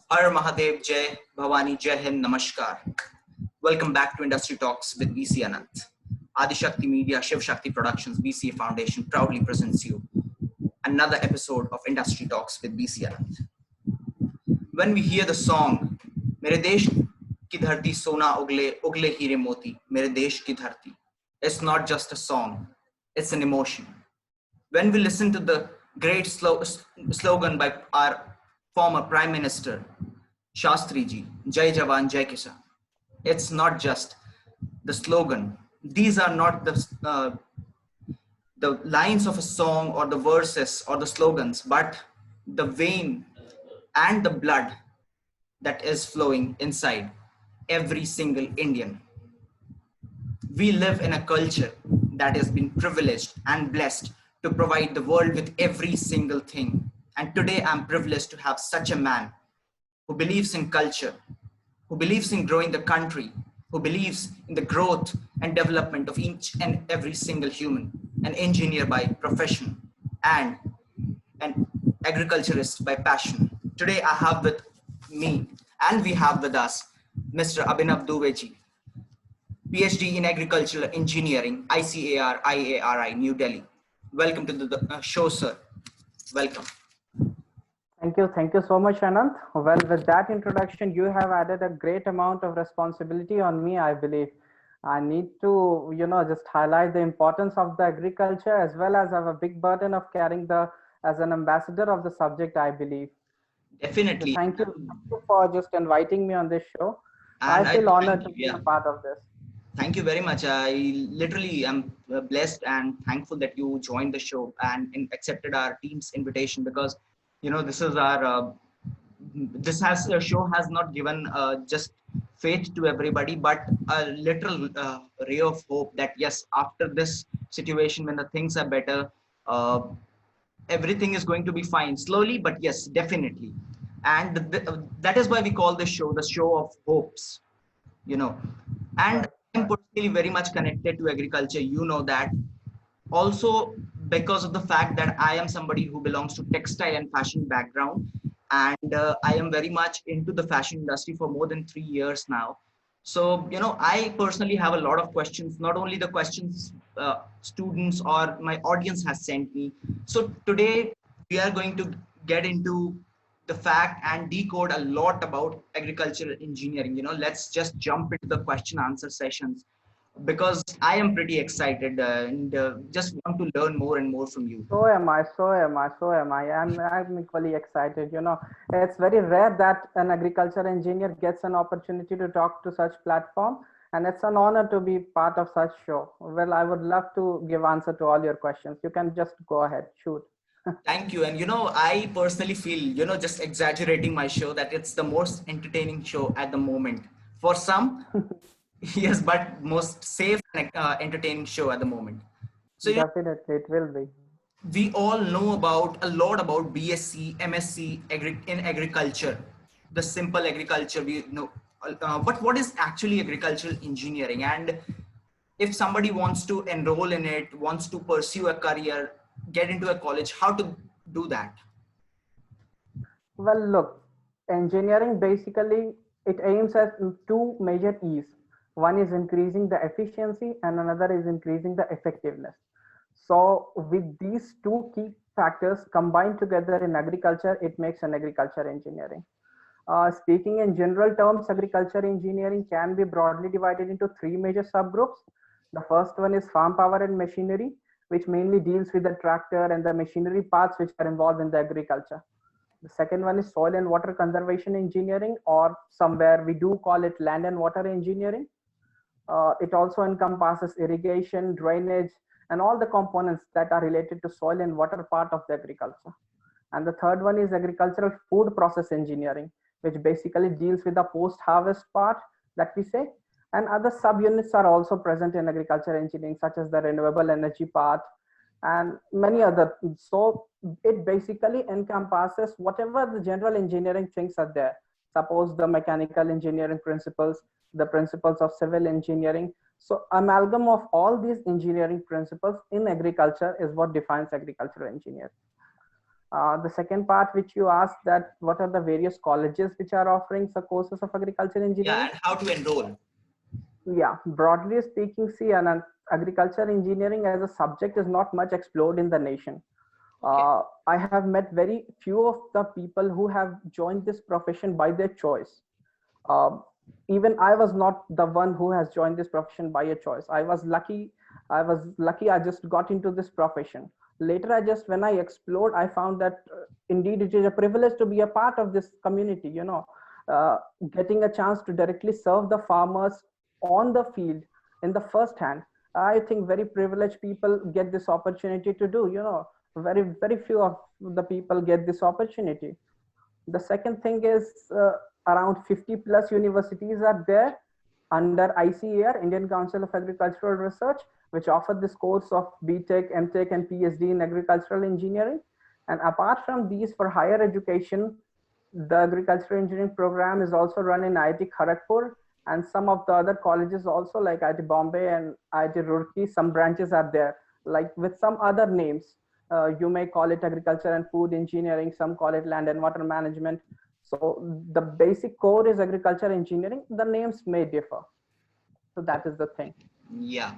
Har Mahadev Jai, Bhavani Jai Hind, Namaskar. Welcome back to Industry Talks with VC Anant. Adishakti Media, Shiv Shakti Productions, VC Foundation proudly presents you another episode of Industry Talks with VC Anant. When we hear the song, Mere Desh ki dharti sona ugle, ugle heere moti, Mere Desh ki dharti, it's not just a song, it's an emotion. When we listen to the great slogan by our former Prime Minister, Shastri ji, Jai Jawan, Jai Kisan, it's not just the slogan. These are not the lines of a song or the verses or the slogans, but the vein and the blood that is flowing inside every single Indian. We live in a culture that has been privileged and blessed to provide the world with every single thing. And today I'm privileged to have such a man who believes in culture, who believes in growing the country, who believes in the growth and development of each and every single human, an engineer by profession and an agriculturist by passion. Today I have with me and we have with us Mr. Abhinav Duveji, PhD in Agricultural Engineering, ICAR, IARI, New Delhi. Welcome to the show, sir. Welcome. Thank you so much, Anant. Well, with that introduction, you have added a great amount of responsibility on me, I believe. I need to, just highlight the importance of the agriculture as well as have a big burden of carrying as an ambassador of the subject, I believe. Definitely. So thank you for just inviting me on this show. And I feel honored to be a part of this. Thank you very much. I literally am blessed and thankful that you joined the show and accepted our team's invitation, because this is our show has not given just faith to everybody, but a literal ray of hope that yes, after this situation, when the things are better, everything is going to be fine, slowly but yes, definitely. And that is why we call this show the show of hopes. And I'm personally very much connected to agriculture, that. Also because of the fact that I am somebody who belongs to textile and fashion background, and I am very much into the fashion industry for more than 3 years now. So, I personally have a lot of questions, not only the questions students or my audience has sent me. So today we are going to get into the fact and decode a lot about agricultural engineering. Let's just jump into the question answer sessions, because I am pretty excited and just want to learn more and more from you. So am I. I'm equally excited. It's very rare that an agriculture engineer gets an opportunity to talk to such platform, and it's an honor to be part of such show. Well, I would love to give answer to all your questions. You can just go ahead, shoot. Thank you. And I personally feel, just exaggerating my show, that it's the most entertaining show at the moment. For some, yes, but most safe and entertaining show at the moment. So definitely it will be. We all know a lot about BSc, MSc in agriculture, the simple agriculture. We know, but what is actually agricultural engineering? And if somebody wants to enroll in it, wants to pursue a career, get into a college, how to do that? Well, look, engineering basically it aims at two major E's. One is increasing the efficiency and another is increasing the effectiveness. So with these two key factors combined together in agriculture, it makes an agriculture engineering. Speaking in general terms, agriculture engineering can be broadly divided into three major subgroups. The first one is farm power and machinery, which mainly deals with the tractor and the machinery parts which are involved in the agriculture. The second one is soil and water conservation engineering, or somewhere we do call it land and water engineering. It also encompasses irrigation, drainage, and all the components that are related to soil and water part of the agriculture. And the third one is agricultural food process engineering, which basically deals with the post-harvest part that we say. And other subunits are also present in agriculture engineering, such as the renewable energy part and many other. So it basically encompasses whatever the general engineering things are there. Suppose the mechanical engineering principles, the principles of civil engineering. So amalgam of all these engineering principles in agriculture is what defines agricultural engineering. The second part, which you asked, that what are the various colleges which are offering the courses of agriculture Yeah, engineering? and how to enroll. Yeah, broadly speaking, see, an agriculture engineering as a subject is not much explored in the nation. Okay. I have met very few of the people who have joined this profession by their choice. Um, Even I was not the one who has joined this profession by a choice. I was lucky I just got into this profession. Later, when I explored, I found that indeed it is a privilege to be a part of this community, uh, getting a chance to directly serve the farmers on the field in the first hand. I think very privileged people get this opportunity to do, very, very few of the people get this opportunity. The second thing is, around 50 plus universities are there under ICAR, Indian Council of Agricultural Research, which offer this course of BTech, MTech, and PhD in agricultural engineering. And apart from these, for higher education, the agricultural engineering program is also run in IIT Kharagpur, and some of the other colleges also, like IIT Bombay and IIT Roorkee. Some branches are there, like with some other names. You may call it agriculture and food engineering, some call it land and water management. So the basic core is agriculture engineering. The names may differ. So that is the thing. Yeah.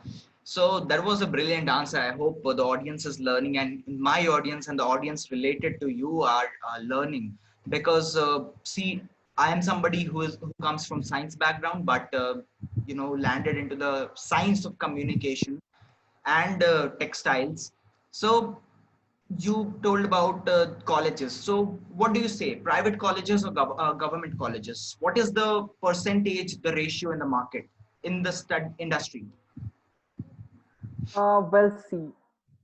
So that was a brilliant answer. I hope the audience is learning, and my audience and the audience related to you are learning, because see, I am somebody who comes from science background, but landed into the science of communication and textiles. So you told about colleges. So what do you say? Private colleges or government colleges? What is the percentage, the ratio in the market in the stud industry? Well, see,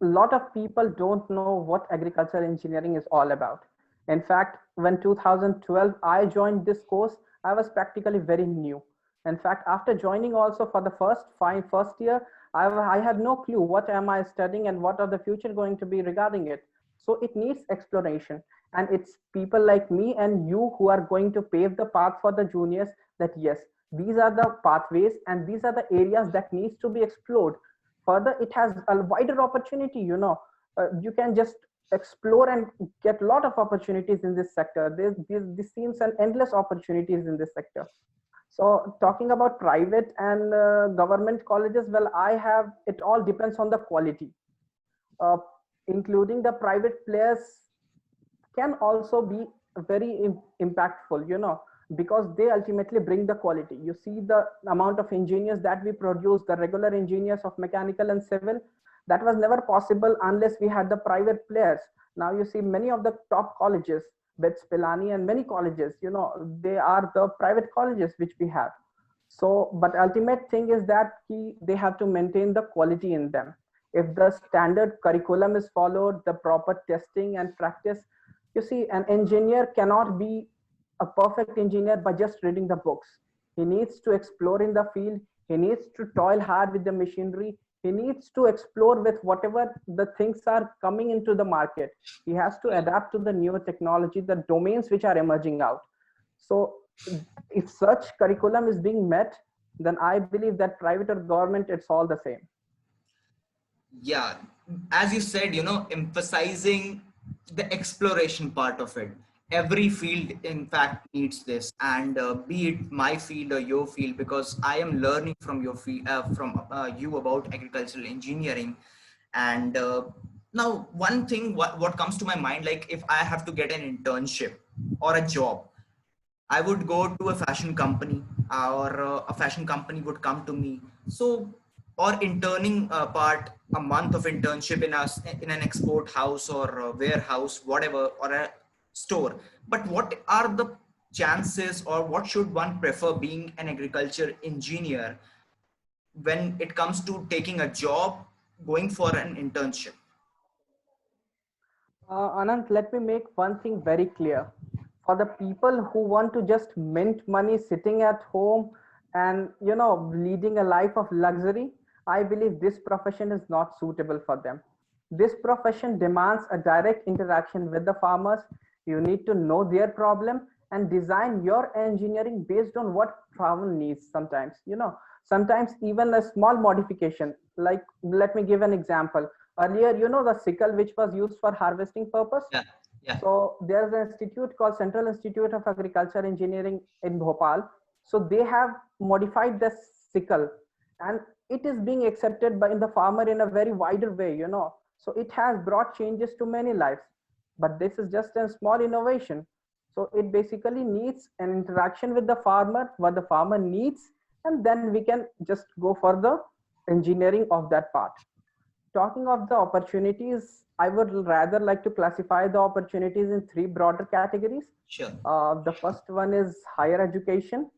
a lot of people don't know what agriculture engineering is all about. In fact, when 2012 I joined this course, I was practically very new. In fact, after joining also for the first year, I had no clue what am I studying and what are the future going to be regarding it. So it needs exploration, and it's people like me and you who are going to pave the path for the juniors, that yes, these are the pathways and these are the areas that needs to be explored. Further, it has a wider opportunity. You can just explore and get a lot of opportunities in this sector. This seems an endless opportunities in this sector. So talking about private and government colleges, well, I have, it all depends on the quality. uh, Including the private players can also be very impactful, because they ultimately bring the quality. You see the amount of engineers that we produce, the regular engineers of mechanical and civil, that was never possible unless we had the private players. Now you see many of the top colleges, BETS, Pilani, and many colleges, they are the private colleges which we have. So, but ultimate thing is that they have to maintain the quality in them. If the standard curriculum is followed, the proper testing and practice, you see, an engineer cannot be a perfect engineer by just reading the books. He needs to explore in the field. He needs to toil hard with the machinery. He needs to explore with whatever the things are coming into the market. He has to adapt to the newer technology, the domains which are emerging out. So if such curriculum is being met, then I believe that private or government, it's all the same. Yeah, as you said, emphasizing the exploration part of it. Every field, in fact, needs this, and be it my field or your field, because I am learning from your field, from you about agricultural engineering. And now, one thing, what comes to my mind, like if I have to get an internship or a job, I would go to a fashion company, or a fashion company would come to me. So, or interning part, a month of internship in an export house or a warehouse, whatever, or a store. But what are the chances, or what should one prefer being an agriculture engineer when it comes to taking a job, going for an internship? Anant, let me make one thing very clear. For the people who want to just mint money sitting at home and leading a life of luxury, I believe this profession is not suitable for them. This profession demands a direct interaction with the farmers. You need to know their problem and design your engineering based on what farmer needs. Sometimes even a small modification, like, let me give an example. Earlier, the sickle which was used for harvesting purpose, Yeah, Yeah. So there's an institute called Central Institute of Agriculture Engineering in Bhopal. So they have modified the sickle, and it is being accepted by in the farmer in a very wider way, you know. So it has brought changes to many lives, but this is just a small innovation. So it basically needs an interaction with the farmer, what the farmer needs, and then we can just go for the engineering of that part. Talking of the opportunities, I would rather like to classify the opportunities in three broader categories. Sure. The first one is higher education.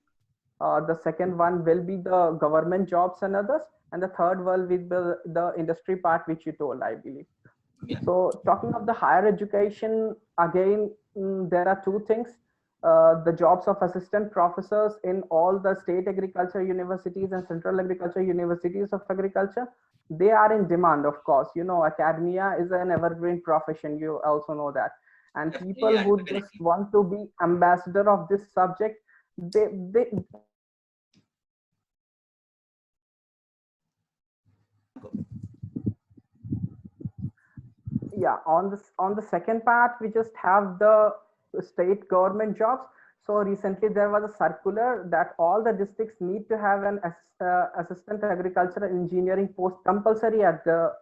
The second one will be the government jobs and others. And the third one will be the industry part, which you told, I believe. Yeah. So talking of the higher education, again, there are two things. The jobs of assistant professors in all the state agriculture universities and central agriculture universities of agriculture, they are in demand, of course. You know, academia is an evergreen profession. You also know that. And Definitely, people yeah, who just want to be ambassador of this subject, they yeah, on the second part, we just have the state government jobs. So recently there was a circular that all the districts need to have an assistant agricultural engineering post compulsory at the,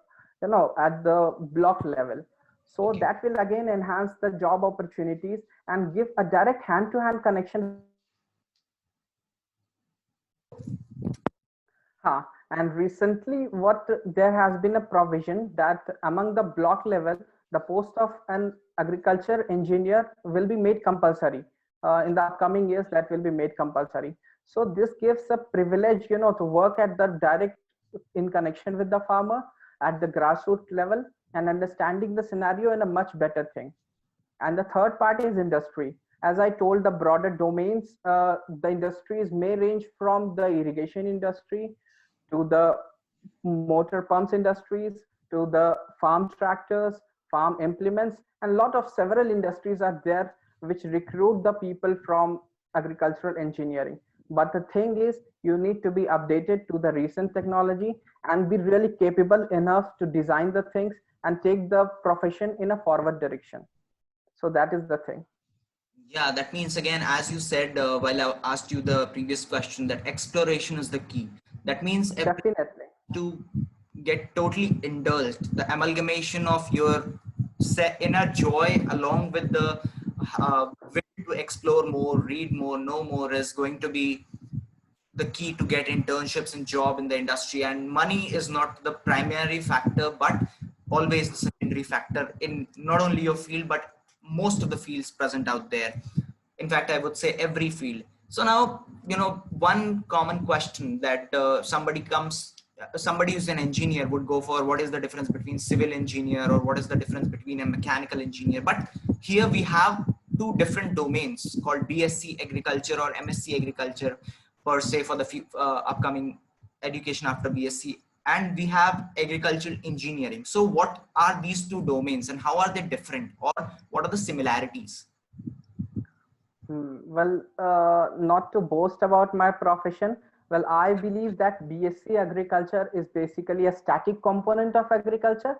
you know, at the block level. So okay. that will again enhance the job opportunities and give a direct hand to hand connection. Huh. And recently, what there has been a provision that among the block level, the post of an agriculture engineer will be made compulsory. In the upcoming years, that will be made compulsory. So this gives a privilege, you know, to work at the direct in connection with the farmer at the grassroots level and understanding the scenario in a much better thing. And the third part is industry. As I told, the broader domains, the industries may range from the irrigation industry to the motor pumps industries to the farm tractors, farm implements, and a lot of several industries are there which recruit the people from agricultural engineering. But the thing is, you need to be updated to the recent technology and be really capable enough to design the things and take the profession in a forward direction. So that is the thing. Yeah, that means again, as you said while I asked you the previous question, that exploration is the key. That means Definitely. to get totally indulged, the amalgamation of your inner joy along with the will to explore more, read more, know more is going to be the key to get internships and job in the industry. And money is not the primary factor, but always the secondary factor in not only your field but most of the fields present out there. In fact, I would say every field. So now, you know, one common question that somebody who's an engineer would go for, what is the difference between civil engineer or what is the difference between a mechanical engineer? But here we have two different domains called BSc agriculture or MSc agriculture per se for the upcoming education after BSc, and we have agricultural engineering. So what are these two domains and how are they different, or what are the similarities? Well, not to boast about my profession. Well, I believe that BSc agriculture is basically a static component of agriculture.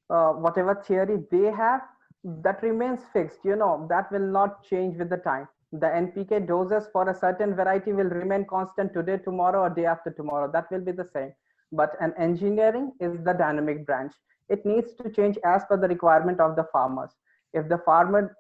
Whatever theory they have, that remains fixed. You know, that will not change with the time. The NPK doses for a certain variety will remain constant today, tomorrow, or day after tomorrow. That will be the same. But an engineering is the dynamic branch. It needs to change as per the requirement of the farmers. If the farmer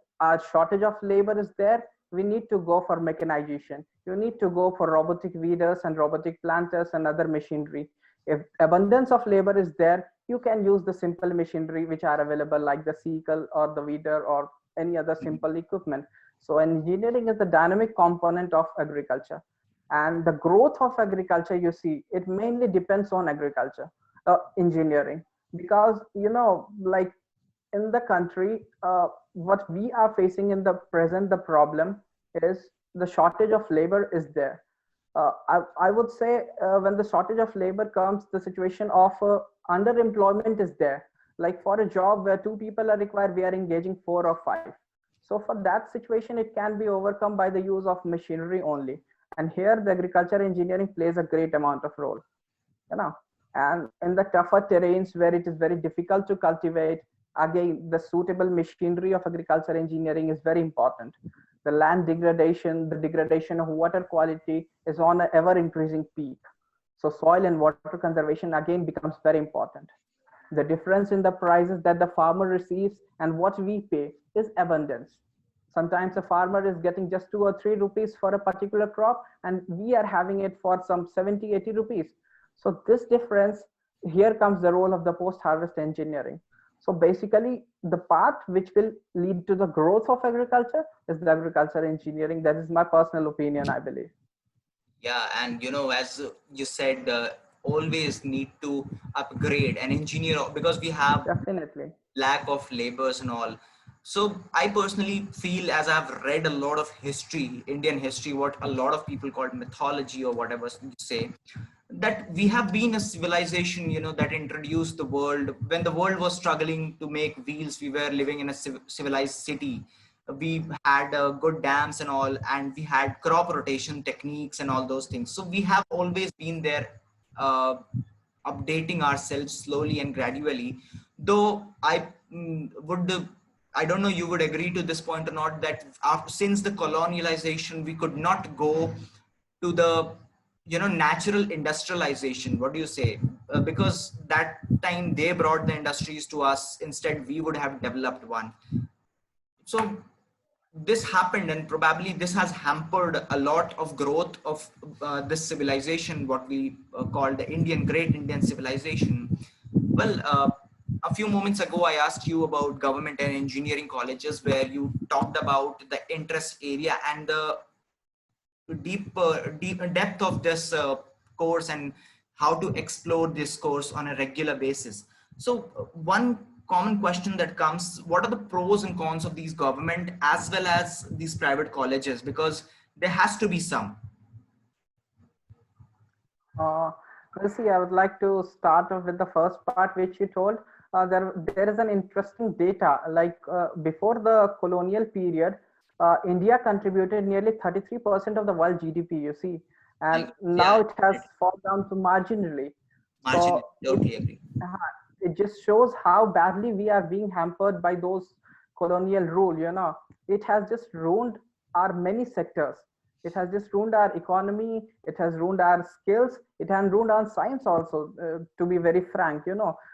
shortage of labor is there, we need to go for mechanization. You need to go for robotic weeders and robotic planters and other machinery. If abundance of labor is there, you can use the simple machinery which are available like the sickle or the weeder or any other simple equipment. So engineering is the dynamic component of agriculture. And the growth of agriculture, you see, it mainly depends on agriculture, engineering. Because, you know, like in the country, what we are facing in the present, the problem is the shortage of labor is there. I would say when the shortage of labor comes, the situation of underemployment is there. Like for a job where two people are required, we are engaging four or five. So for that situation, it can be overcome by the use of machinery only. And here the agriculture engineering plays a great amount of role, you know. And in the tougher terrains where it is very difficult to cultivate, again, the suitable machinery of agriculture engineering is very important. The land degradation, the degradation of water quality is on an ever increasing peak. So soil and water conservation again becomes very important. The difference in the prices that the farmer receives and what we pay is abundance. Sometimes a farmer is getting just 2 or 3 rupees for a particular crop, and we are having it for some 70, 80 rupees. So this difference, here comes the role of the post-harvest engineering. So basically, the path which will lead to the growth of agriculture is the agriculture engineering. That is my personal opinion, I believe. Yeah, and as you said, always need to upgrade and engineer because we have Definitely. lack of labors and all. So I personally feel, as I've read a lot of history, Indian history, what a lot of people call mythology or whatever you say, that we have been a civilization, that introduced the world. When the world was struggling to make wheels, we were living in a civilized city. We had good dams and all, and we had crop rotation techniques and all those things. So we have always been there, uh, updating ourselves slowly and gradually. Though I don't know you would agree to this point or not, that since the colonialization, we could not go to the natural industrialization. What do you say? Because that time they brought the industries to us, instead we would have developed one. So this happened, and probably this has hampered a lot of growth of this civilization, what we call the Great Indian civilization. Well, a few moments ago I asked you about government and engineering colleges, where you talked about the interest area and the deep depth of this course, and how to explore this course on a regular basis. So one common question that comes: what are the pros and cons of these government as well as these private colleges? Because there has to be some. Uh, see, I would like to start off with the first part which you told. There is an interesting data. Like before the colonial period, India contributed nearly 33% of the world GDP. You see, and now Yeah, it has fallen down to marginally. margin, So totally agree. it just shows how badly we are being hampered by those colonial rule. It has just ruined our many sectors. It has just ruined our economy. It has ruined our skills. It has ruined our science also. To be very frank,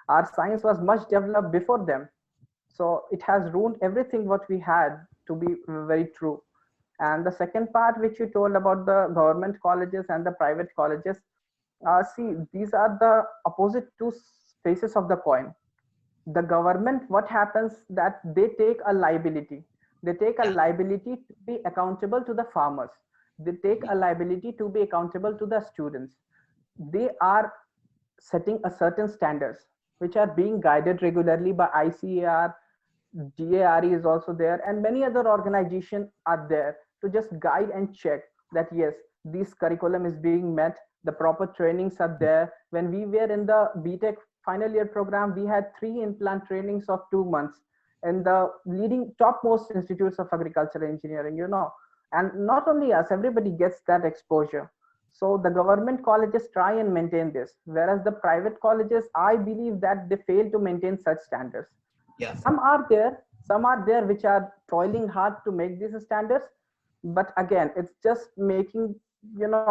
our science was much developed before them. So it has ruined everything what we had, to be very true. And the second part which you told about the government colleges and the private colleges, see, these are the opposite two faces of the coin. The government, what happens that they take a liability. They take a Yeah, liability to be accountable to the farmers. They take a liability to be accountable to the students. They are setting a certain standards which are being guided regularly by ICAR. DARE is also there, and many other organizations are there to just guide and check that yes, this curriculum is being met, the proper trainings are there. When we were in the BTech final year program, we had 3 in-plant trainings of 2 months in the leading topmost institutes of agricultural engineering, and not only us, everybody gets that exposure. So the government colleges try and maintain this, whereas the private colleges, I believe that they fail to maintain such standards. yeah, Some are there which are toiling hard to make these standards, but again, it's just making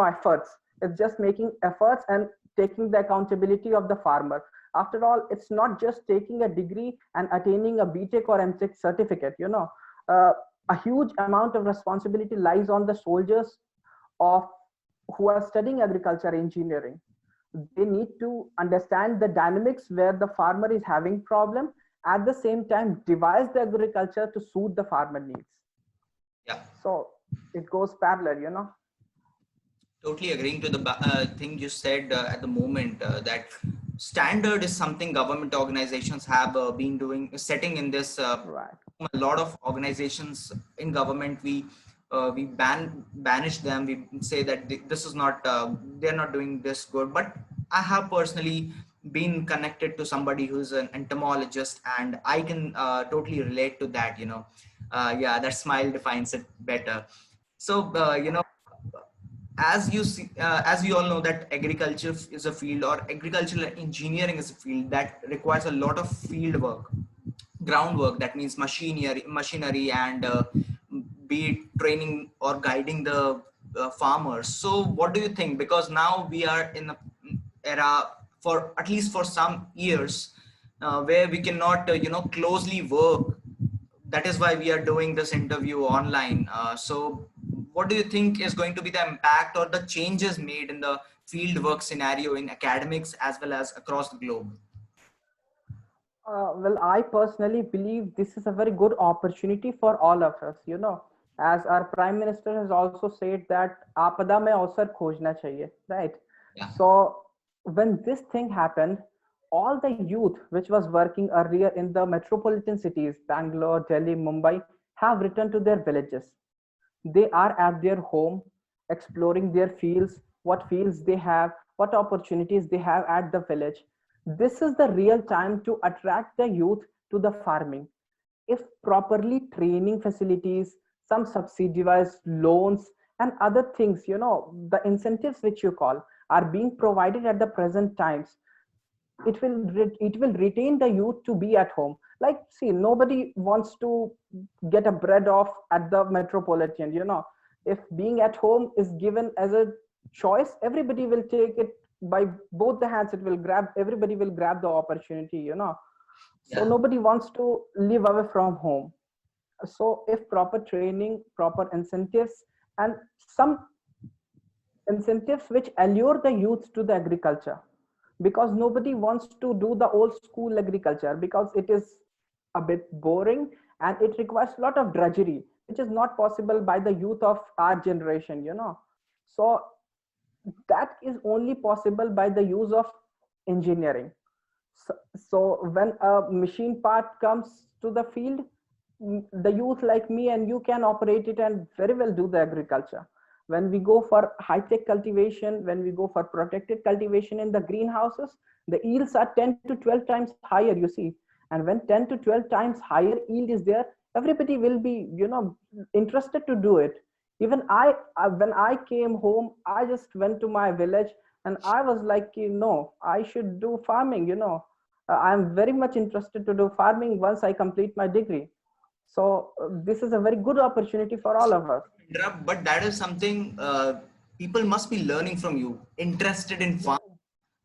efforts. It's just making efforts and taking the accountability of the farmer. After all, it's not just taking a degree and attaining a BTech or MTech certificate. A huge amount of responsibility lies on the soldiers of who are studying agriculture engineering. They need to understand the dynamics where the farmer is having problem, at the same time devise the agriculture to suit the farmer needs. yeah. So it goes parallel. Totally agreeing to the thing you said at the moment, that standard is something government organizations have been doing, setting in this. Right. A lot of organizations in government, we banish them. We say that this is not, they're not doing this good. But I have personally been connected to somebody who's an entomologist, and I can totally relate to that. Yeah, that smile defines it better. So as you see, as we all know, that agriculture is a field, or agricultural engineering is a field that requires a lot of field work. groundwork, that means machinery and be it training or guiding the farmers. So what do you think? Because now we are in a era, for at least for some years, where we cannot closely work. That is why we are doing this interview online. So what do you think is going to be the impact or the changes made in the field work scenario in academics as well as across the globe? Well, I personally believe this is a very good opportunity for all of us, as our Prime Minister has also said that आपदा में अवसर खोजना चाहिए, right? Yeah. So when this thing happened, all the youth which was working earlier in the metropolitan cities, Bangalore, Delhi, Mumbai, have returned to their villages. They are at their home, exploring their fields, what fields they have, what opportunities they have at the village. This is the real time to attract the youth to the farming. If properly training facilities, some subsidized loans, and other things, the incentives which you call are being provided at the present times, it will retain the youth to be at home. Like, see, nobody wants to get a bread off at the metropolitan. If being at home is given as a choice, everybody will take it by both the hands. Everybody will grab the opportunity. So Yeah. nobody wants to live away from home. So if proper training, proper incentives, and some incentives which allure the youth to the agriculture, because nobody wants to do the old school agriculture because it is a bit boring and it requires a lot of drudgery, which is not possible by the youth of our generation. So that is only possible by the use of engineering. So when a machine part comes to the field, the youth like me and you can operate it and very well do the agriculture. When we go for high tech cultivation, when we go for protected cultivation in the greenhouses, the yields are 10 to 12 times higher, you see. And when 10 to 12 times higher yield is there, everybody will be interested to do it. Even when I came home, I just went to my village and I was like, I should do farming. I'm very much interested to do farming once I complete my degree. So this is a very good opportunity for all of us. Interrupt, but that is something people must be learning from you. Interested in farm.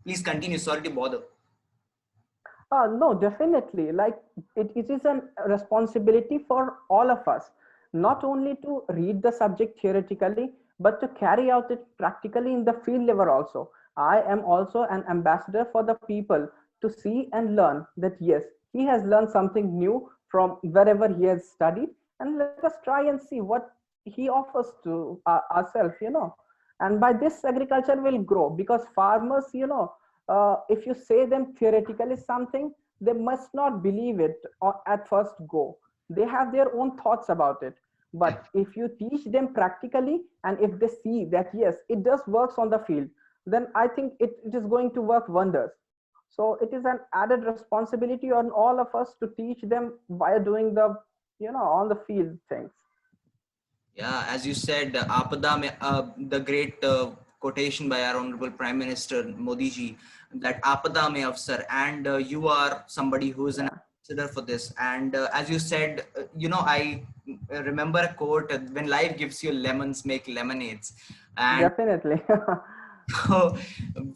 Please continue. Sorry to bother. No, definitely. Like it is a responsibility for all of us, not only to read the subject theoretically, but to carry out it practically in the field level also. I am also an ambassador for the people to see and learn that yes, he has learned something new from wherever he has studied, and let us try and see what he offers to ourselves. And by this, agriculture will grow because farmers, if you say them theoretically something, they must not believe it at first go. They have their own thoughts about it. Yeah. But if you teach them practically, and if they see that yes, it does works on the field, then I think it is going to work wonders. So it is an added responsibility on all of us to teach them by doing the on the field things. Yeah, as you said, the great quotation by our Honorable Prime Minister Modi ji, that Apada mein Avsar, and you are somebody who is an Yeah, ambassador for this. And as you said, I remember a quote: "When life gives you lemons, make lemonades." And definitely. so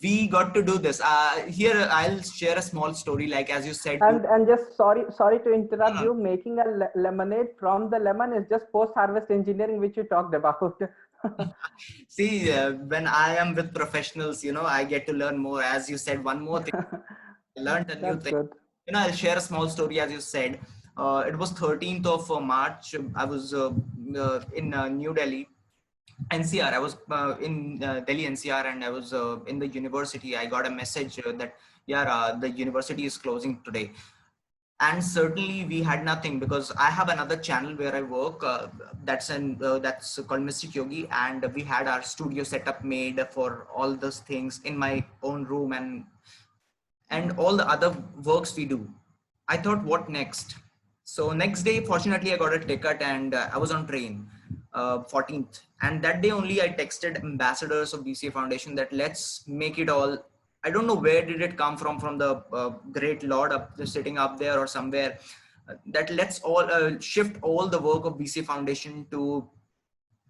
we got to do this. Here, I'll share a small story. Like as you said, you. And just sorry to interrupt you. Making a lemonade from the lemon is just post harvest engineering, which you talked about. See, when I am with professionals, I get to learn more. As you said, one more thing, I learned a new That's thing. good. I'll share a small story. As you said, it was 13th of March. I was in New Delhi, NCR. I was in Delhi NCR, and I was in the university. I got a message that yeah, the university is closing today. And certainly we had nothing, because I have another channel where I work, that's called Mystic Yogi, and we had our studio setup made for all those things in my own room, and all the other works we do. I thought, what next? So next day, fortunately, I got a ticket, and I was on train, 14th. And that day only, I texted ambassadors of BCA Foundation that let's make it all. I don't know where did it come from the great Lord up sitting up there or somewhere. that let's all shift all the work of BCA Foundation to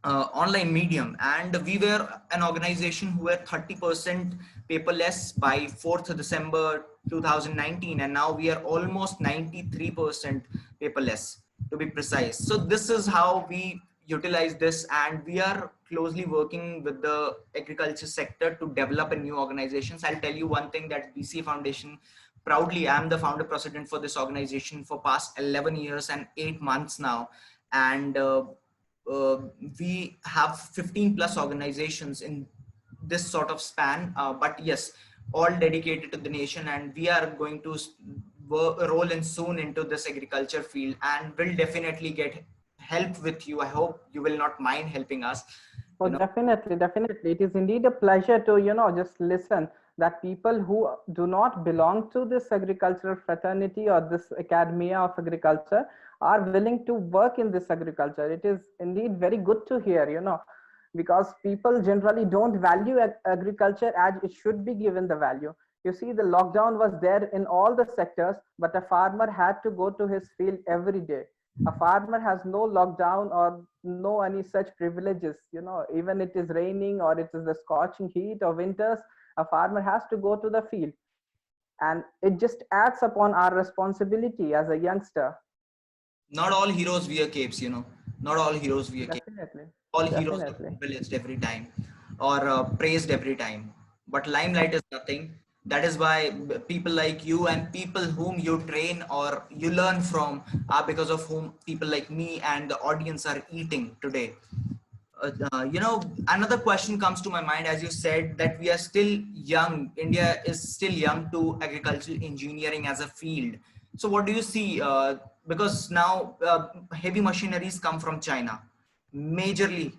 online medium. And we were an organization who were 30% paperless by 4th December 2019, and now we are almost 93% paperless, to be precise. So this is how we utilize this, and we are closely working with the agriculture sector to develop a new organizations. I'll tell you one thing, that BCA Foundation, proudly I'm the founder president for this organization for past 11 years and 8 months now. And uh, we have 15 plus organizations in this sort of span, but yes, all dedicated to the nation. And we are going to roll in soon into this agriculture field, and will definitely get help with you. I hope you will not mind helping us. Oh, definitely, definitely. It is indeed a pleasure to, just listen that people who do not belong to this agricultural fraternity or this academia of agriculture are willing to work in this agriculture. It is indeed very good to hear, because people generally don't value agriculture as it should be given the value. You see, the lockdown was there in all the sectors, but a farmer had to go to his field every day. A farmer has no lockdown or no any such privileges, even it is raining or it is the scorching heat or winters, a farmer has to go to the field. And it just adds upon our responsibility as a youngster. Not all heroes wear capes, not all heroes wear capes. Definitely. All heroes are Definitely. privileged every time, or praised every time, but limelight is nothing. That is why people like you and people whom you train or you learn from are because of whom people like me and the audience are eating today. Another question comes to my mind, as you said that we are still young. India is still young to agricultural engineering as a field. So what do you see? Because now heavy machineries come from China, majorly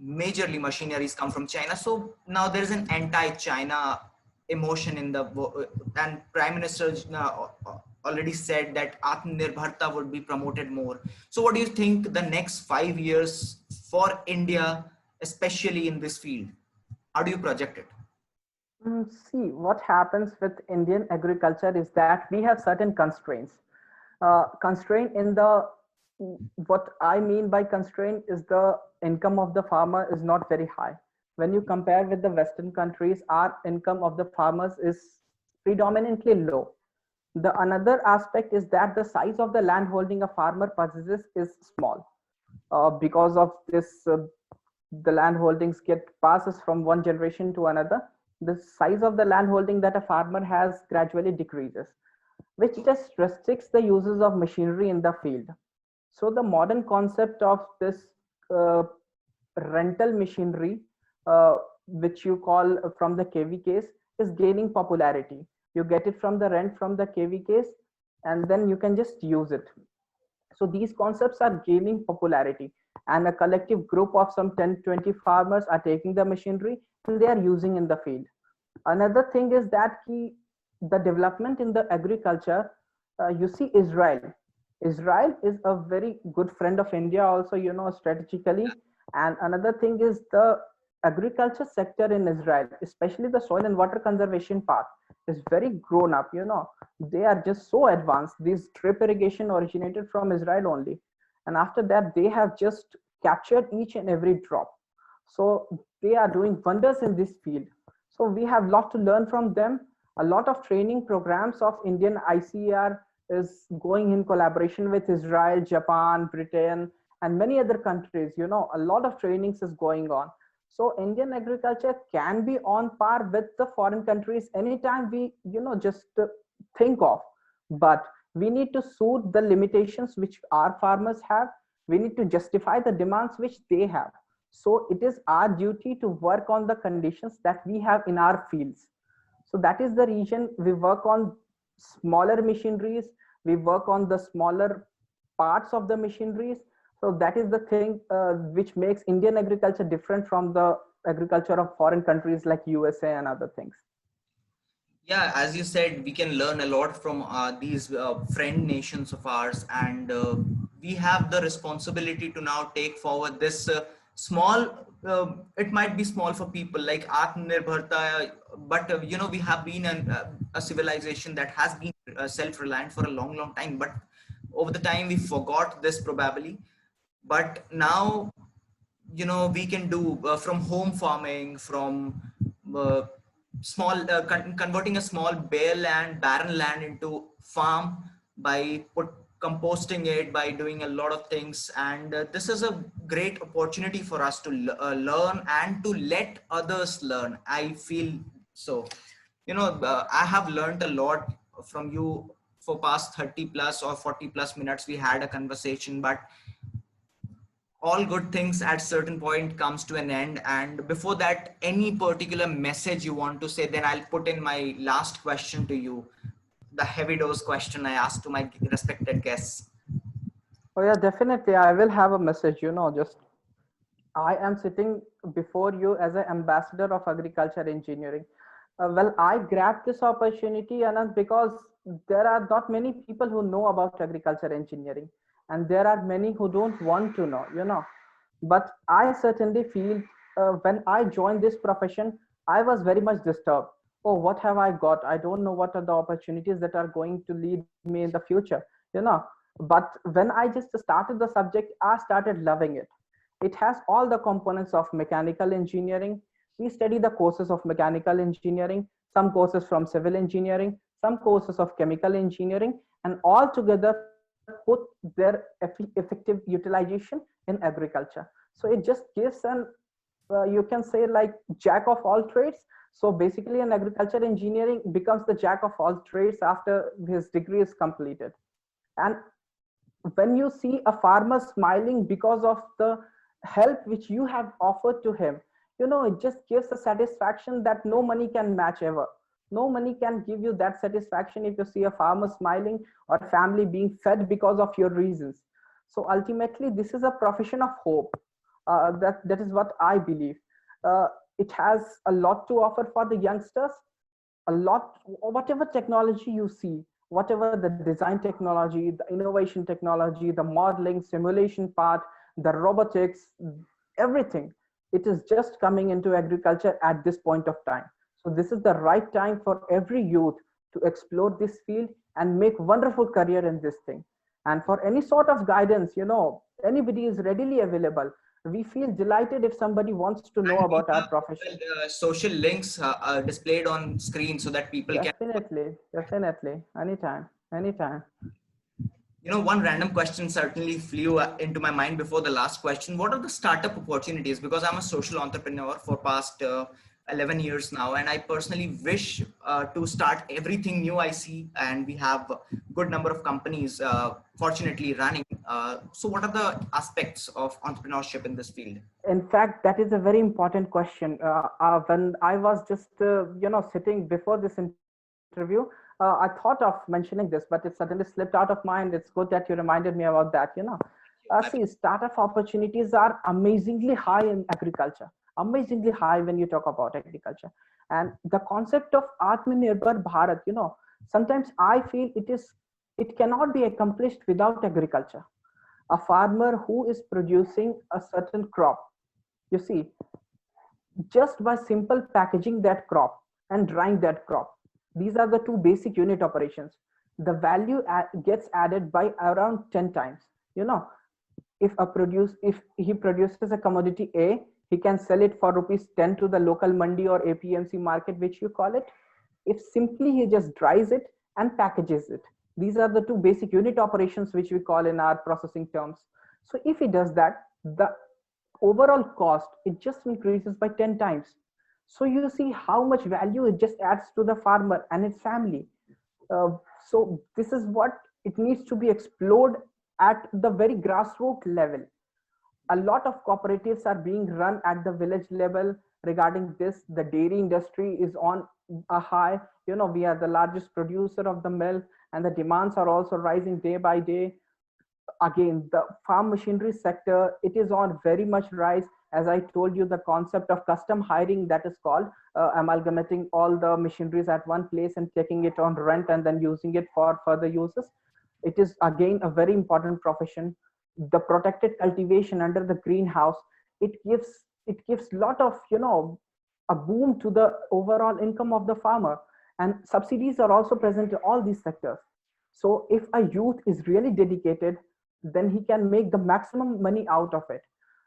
machineries come from China. So now there is an anti-China emotion in the, and Prime Minister already said that Atmanirbharta would be promoted more. So what do you think the next 5 years for India, especially in this field? How do you project it? See, what happens with Indian agriculture is that we have certain constraints. Constraint in the, what I mean by constraint is the income of the farmer is not very high. When you compare with the Western countries, our income of the farmers is predominantly low. The another aspect is that the size of the land holding a farmer possesses is small. Because of this, the land holdings get passes from one generation to another. The size of the land holding that a farmer has gradually decreases, which just restricts the uses of machinery in the field. So the modern concept of this rental machinery, which you call from the KVKs, is gaining popularity. You get it from the rent from the KVKs, and then you can just use it. So these concepts are gaining popularity, and a collective group of some 10-20 farmers are taking the machinery and they are using in the field. Another thing is that the development in the agriculture, you see Israel is a very good friend of India also, strategically. And another thing is the agriculture sector in Israel, especially the soil and water conservation part, is very grown up. They are just so advanced. This drip irrigation originated from Israel only, and after that they have just captured each and every drop. So they are doing wonders in this field. So we have a lot to learn from them. A lot of training programs of Indian ICAR is going in collaboration with Israel, Japan, Britain, and many other countries. A lot of trainings is going on. So Indian agriculture can be on par with the foreign countries anytime we, just think of. But we need to suit the limitations which our farmers have. We need to justify the demands which they have. So it is our duty to work on the conditions that we have in our fields. So that is the reason we work on smaller machineries. We work on the smaller parts of the machineries. So that is the thing which makes Indian agriculture different from the agriculture of foreign countries like USA and other things. Yeah, as you said, we can learn a lot from these friend nations of ours, and we have the responsibility to now take forward this small. It might be small for people like Atmanirbharta, but we have been a civilization that has been self-reliant for a long, long time. But over the time we forgot this probably, but now, we can do from home farming, from uh, converting a small barren land into farm by composting it, by doing a lot of things. And this is a great opportunity for us to learn and to let others learn, I feel. So, I have learned a lot from you for past 30 plus or 40 plus minutes. We had a conversation, but all good things at certain point comes to an end. And before that, any particular message you want to say, then I'll put in my last question to you, the heavy dose question I asked to my respected guests. Oh yeah, definitely. I will have a message, just I am sitting before you as an ambassador of agriculture engineering. Well, I grabbed this opportunity, Anand, because there are not many people who know about agriculture engineering, and there are many who don't want to know. But I certainly feel when I joined this profession, I was very much disturbed. Oh, what have I got? I don't know what are the opportunities that are going to lead me in the future, you know. But when I just started the subject, I started loving it. It has all the components of mechanical engineering. We study the courses of mechanical engineering, some courses from civil engineering, some courses of chemical engineering, and all together put their effective utilization in agriculture. So it just gives an you can say like jack of all trades. So basically an agriculture engineering becomes the jack of all trades after his degree is completed. And when you see a farmer smiling because of the help which you have offered to him, it just gives a satisfaction that no money can match ever. No money can give you that satisfaction if you see a farmer smiling or family being fed because of your reasons. So ultimately this is a profession of hope. That is what I believe. uh, it has a lot to offer for the youngsters. A lot, whatever technology you see, whatever the design technology, the innovation technology, the modeling simulation part, the robotics, everything, it is just coming into agriculture at this point of time. So this is the right time for every youth to explore this field and make wonderful career in this thing. And for any sort of guidance, anybody is readily available. We feel delighted if somebody wants to know And we about our have profession. social links displayed on screen so that people can. Definitely, definitely. Anytime, anytime. One random question certainly flew into my mind before the last question. What are the startup opportunities? Because I'm a social entrepreneur for past 11 years now, and I personally wish to start everything new I see, and we have a good number of companies fortunately running. So what are the aspects of entrepreneurship in this field? In fact, that is a very important question. When I was just, sitting before this interview, I thought of mentioning this, but it suddenly slipped out of mind. It's good that you reminded me about that. See, startup opportunities are amazingly high in agriculture, amazingly high when you talk about agriculture. And the concept of Atmanirbhar Bharat, sometimes I feel it cannot be accomplished without agriculture. A farmer who is producing a certain crop, you see, just by simple packaging that crop and drying that crop, these are the two basic unit operations. The value gets added by around 10 times. You know, if he produces a commodity A, he can sell it for rupees 10 to the local mandi or APMC market, which you call it. If simply he just dries it and packages it, these are the two basic unit operations which we call in our processing terms. So if he does that, the overall cost, it just increases by 10 times. So you see how much value it just adds to the farmer and his family. uh, so this is what it needs to be explored at the very grassroots level. A lot of cooperatives are being run at the village level regarding this. The dairy industry is on a high. We are the largest producer of the milk, and the demands are also rising day by day. Again, the farm machinery sector, it is on very much rise. As I told you, the concept of custom hiring, that is called amalgamating all the machineries at one place and taking it on rent and then using it for further uses. It is again a very important profession. The protected cultivation under the greenhouse, it gives lot of a boom to the overall income of the farmer. And subsidies are also present in all these sectors. So if a youth is really dedicated, then he can make the maximum money out of it.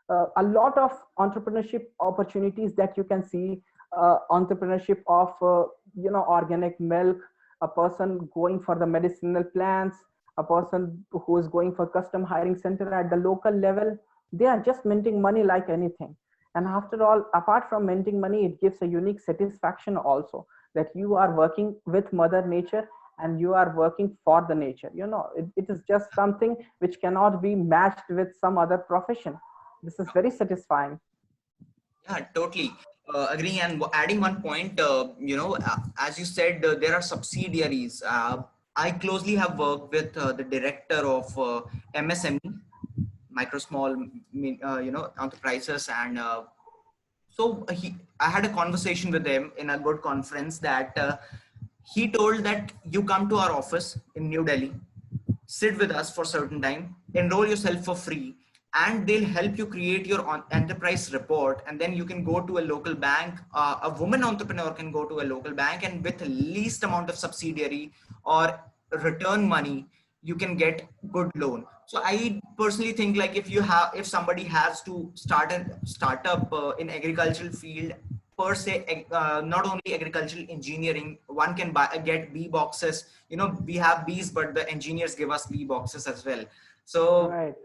A lot of entrepreneurship opportunities that you can see, entrepreneurship of organic milk, a person going for the medicinal plants, a person who is going for custom hiring center at the local level. They are just minting money like anything. And after all, apart from minting money, it gives a unique satisfaction also, that you are working with mother nature and you are working for the nature. It is just something which cannot be matched with some other profession. This is very satisfying. Yeah, totally. Agreeing and adding one point, as you said, there are subsidiaries. I closely have worked with the director of MSME, micro small, enterprises, and I had a conversation with him in a good conference that he told that you come to our office in New Delhi, sit with us for certain time, enroll yourself for free, and they'll help you create your enterprise report. And then you can go to a local bank. A woman entrepreneur can go to a local bank, and with least amount of subsidiary or return money, you can get good loan. So I personally think, like, if somebody has to start a startup in agricultural field, per se, not only agricultural engineering, one can get bee boxes. We have bees, but the engineers give us bee boxes as well. So Right.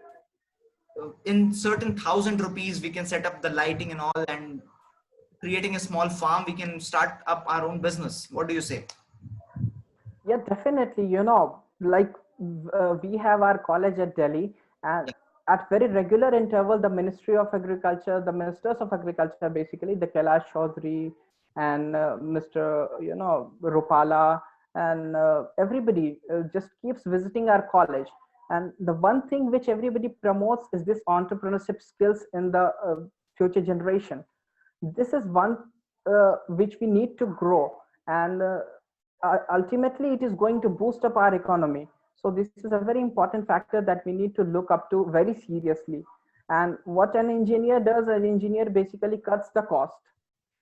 in certain ₹1,000 we can set up the lighting and all, and creating a small farm, we can start up our own business. What do you say? Yeah, definitely. Like, we have our college at Delhi, and Yeah. at very regular interval, the Ministry of Agriculture, the ministers of agriculture, basically the Kailash Chaudhary and Mr. Rupala, and everybody just keeps visiting our college. And the one thing which everybody promotes is this entrepreneurship skills in the future generation. This is one which we need to grow, and ultimately it is going to boost up our economy. So this is a very important factor that we need to look up to very seriously. And what an engineer does, an engineer basically cuts the cost.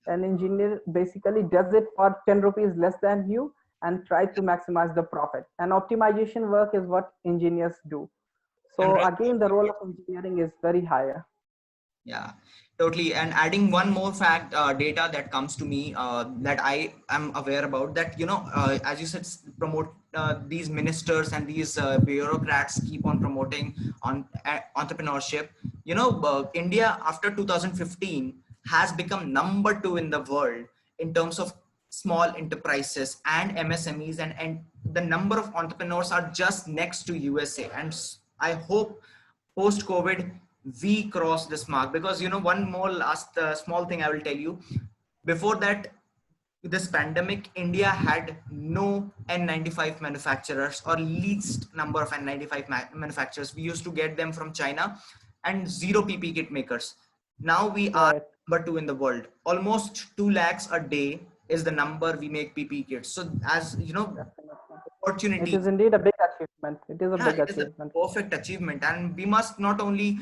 An engineer basically does it for 10 rupees less than you and try to maximize the profit. And optimization work is what engineers do. And So again, the role of engineering is very higher. yeah, totally. And adding one more fact, data that comes to me, that I am aware about, that, as you said, promote these ministers and these bureaucrats keep on promoting on entrepreneurship. India after 2015 has become number 2 in the world in terms of small enterprises and MSMEs, and the number of entrepreneurs are just next to USA. And I hope post COVID we cross this mark, because one more last small thing I will tell you. Before that, this pandemic, India had no N95 manufacturers, or least number of N95 manufacturers. We used to get them from China, and zero PP kit makers. Now we are Right. number 2 in the world. Almost 2 lakhs a day is the number we make PP kits. So, as you know, Definitely. It opportunity. is indeed a big achievement. It is a Yeah, big it is a achievement. perfect achievement, and we must not only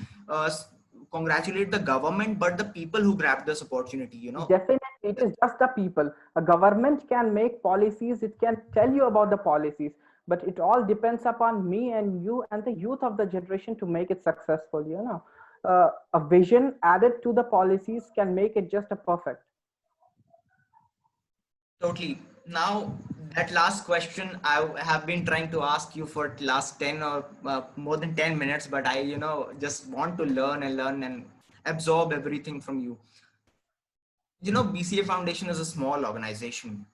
congratulate the government, but the people who grabbed this opportunity. Definitely, it is just the people. A government can make policies, it can tell you about the policies, but it all depends upon me and you and the youth of the generation to make it successful. A vision added to the policies can make it just a perfect. Totally. Now, that last question I have been trying to ask you for last 10 or more than 10 minutes, but I, just want to learn and learn and absorb everything from you. BCA Foundation is a small organization.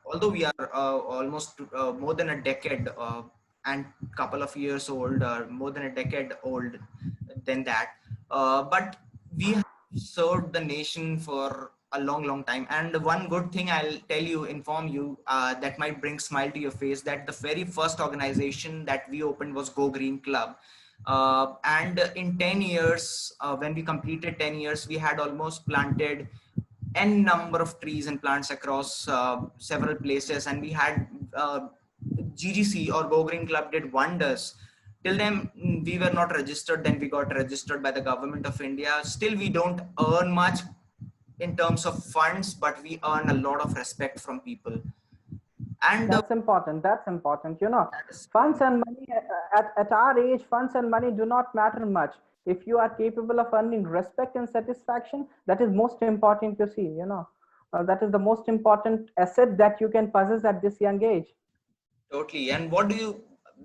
Although we are almost more than a decade and couple of years old, or more than a decade old than that. But we have served the nation for a long, long time. And one good thing I'll tell you, inform you, that might bring smile to your face, that the very first organization that we opened was Go Green Club. And in 10 years, when we completed 10 years, we had almost planted n number of trees and plants across several places, and we had GGC, or Go Green Club, did wonders. Till then, we were not registered. Then we got registered by the government of India. Still, we don't earn much in terms of funds, but we earn a lot of respect from people. And That's important. That's important. You know, that's funds and money at our age, funds and money do not matter much. If you are capable of earning respect and satisfaction, that is most important to see. You know, that is the most important asset that you can possess at this young age. totally. And what do you,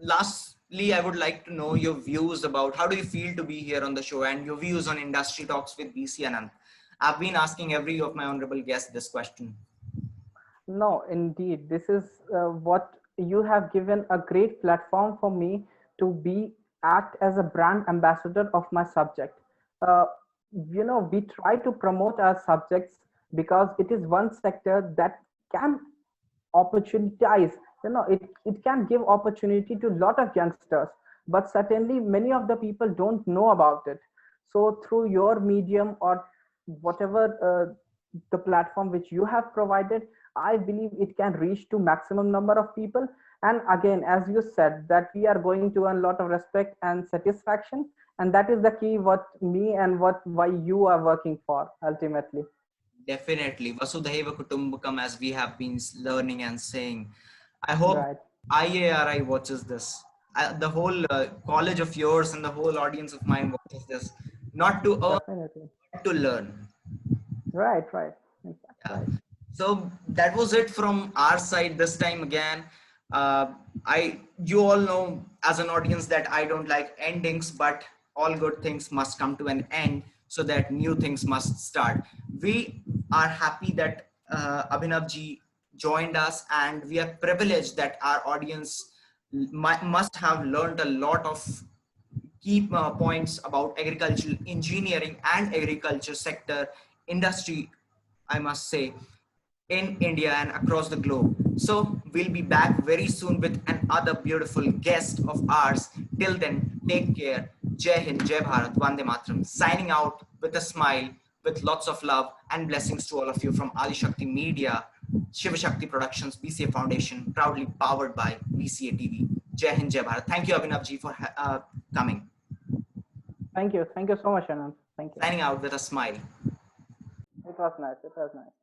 lastly, I would like to know your views about how do you feel to be here on the show and your views on industry talks with BC Anand. I've been asking every of my honorable guests this question. No, indeed, this is what you have given a great platform for me to be act as a brand ambassador of my subject. Uh, you know, we try to promote our subjects because it is one sector that can opportunities. You know, it can give opportunity to a lot of youngsters, but certainly many of the people don't know about it. So through your medium or whatever the platform which you have provided, I believe it can reach to maximum number of people. And again, as you said, that we are going to earn a lot of respect and satisfaction, and that is the key what me and what why you are working for ultimately. Definitely. Vasudhaiva Kutumbakam, as we have been learning and saying. I hope Right. IARI watches this. The whole college of yours and the whole audience of mine watches this. Not to earn, Definitely. but to learn. Right, right. In fact, Yeah. right. So that was it from our side this time again. Uh, you all know as an audience that I don't like endings, but all good things must come to an end so that new things must start. We are happy that Abhinav ji joined us, and we are privileged that our audience must have learned a lot of key points about agricultural engineering and agriculture sector industry, I must say, in India and across the globe. So we'll be back very soon with another beautiful guest of ours. Till then, take care. Jai Hind, Jai Bharat, Vande Matram. Signing out with a smile, with lots of love and blessings to all of you from Adi Shakti Media, Shiva Shakti Productions, BCA Foundation, proudly powered by BCA TV. Jai Hind, Jai Bharat. Thank you, Abhinav ji, for coming. Thank you. Thank you so much, Anand. Thank you. Signing out with a smile. It was nice. It was nice.